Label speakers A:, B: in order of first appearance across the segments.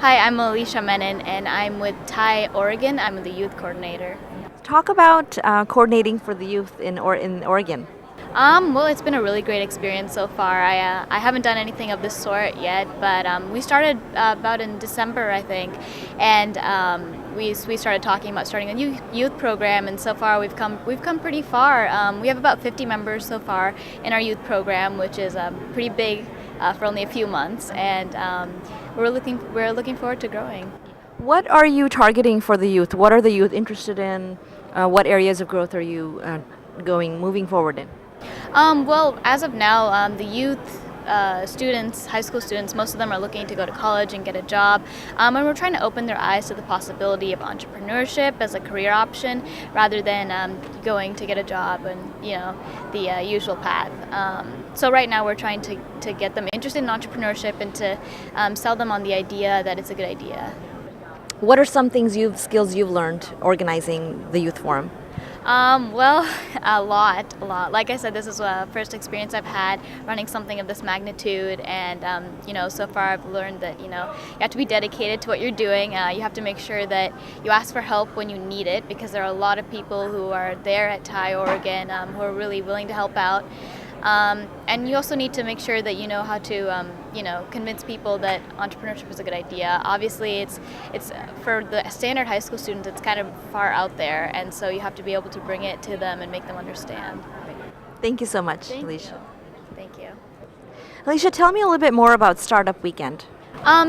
A: Hi, I'm Alisha Menon, and I'm with TiE Oregon. I'm the youth coordinator.
B: Talk about coordinating for the youth in Oregon.
A: Well, it's been a really great experience so far. I haven't done anything of this sort yet, but we started about in December, I think, and we started talking about starting a youth program, and so far we've come pretty far. We have about 50 members so far in our youth program, which is pretty big for only a few months, and we're looking forward to growing.
B: What are you targeting for the youth? What are the youth interested in? What areas of growth are you moving forward in?
A: Well, as of now, the youth students, high school students, most of them are looking to go to college and get a job. And we're trying to open their eyes to the possibility of entrepreneurship as a career option rather than going to get a job and, the usual path. So right now we're trying to get them interested in entrepreneurship and to sell them on the idea that it's a good idea.
B: What are some skills you've learned organizing the youth forum?
A: Well, a lot. Like I said, this is the first experience I've had running something of this magnitude, and so far I've learned that you have to be dedicated to what you're doing. You have to make sure that you ask for help when you need it, because there are a lot of people who are there at TiE Oregon who are really willing to help out. And you also need to make sure that you know how to, convince people that entrepreneurship is a good idea. Obviously, it's for the standard high school students, it's kind of far out there, and so you have to be able to bring it to them and make them understand.
B: Thank you so much,
A: Thank
B: Alisha.
A: you. Thank you.
B: Alisha, tell me a little bit more about Startup Weekend.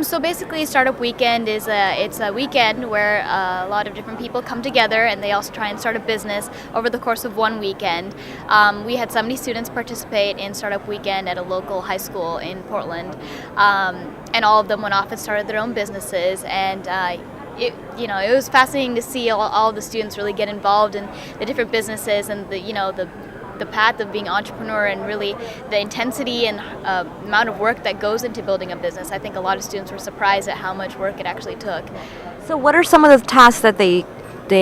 A: So basically, Startup Weekend is it's a weekend where a lot of different people come together, and they also try and start a business over the course of one weekend. We had 70 students participate in Startup Weekend at a local high school in Portland, and all of them went off and started their own businesses. And it was fascinating to see all the students really get involved in the different businesses and the path of being an entrepreneur, and really the intensity and amount of work that goes into building a business. I think a lot of students were surprised at how much work it actually took.
B: So, what are some of the tasks that they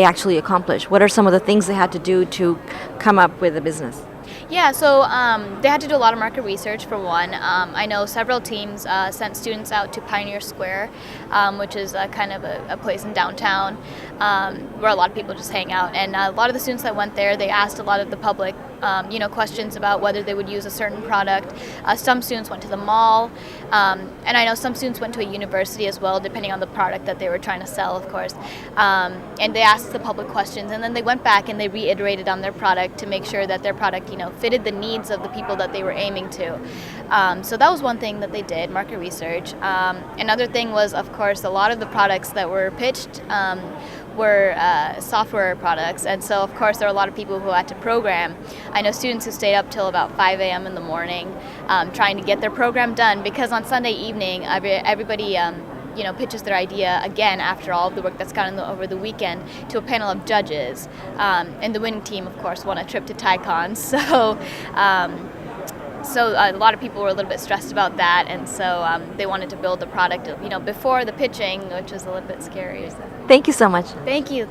B: actually accomplished? What are some of the things they had to do to come up with a business?
A: Yeah, so they had to do a lot of market research for one. I know several teams sent students out to Pioneer Square, which is kind of a place in downtown where a lot of people just hang out. And a lot of the students that went there, they asked a lot of the public questions about whether they would use a certain product. Some students went to the mall, and I know some students went to a university as well, depending on the product that they were trying to sell, of course. And they asked the public questions, and then they went back and they reiterated on their product to make sure that their product, fitted the needs of the people that they were aiming to. So that was one thing that they did, market research. Another thing was, of course, a lot of the products that were pitched were software products, and so of course there are a lot of people who had to program. I know students who stayed up till about 5 a.m. in the morning trying to get their program done, because on Sunday evening everybody pitches their idea again after all of the work that's gone over the weekend to a panel of judges, and the winning team of course won a trip to Tiecon. So a lot of people were a little bit stressed about that, and so they wanted to build the product, before the pitching, which was a little bit scary. So.
B: Thank you so much.
A: Thank you.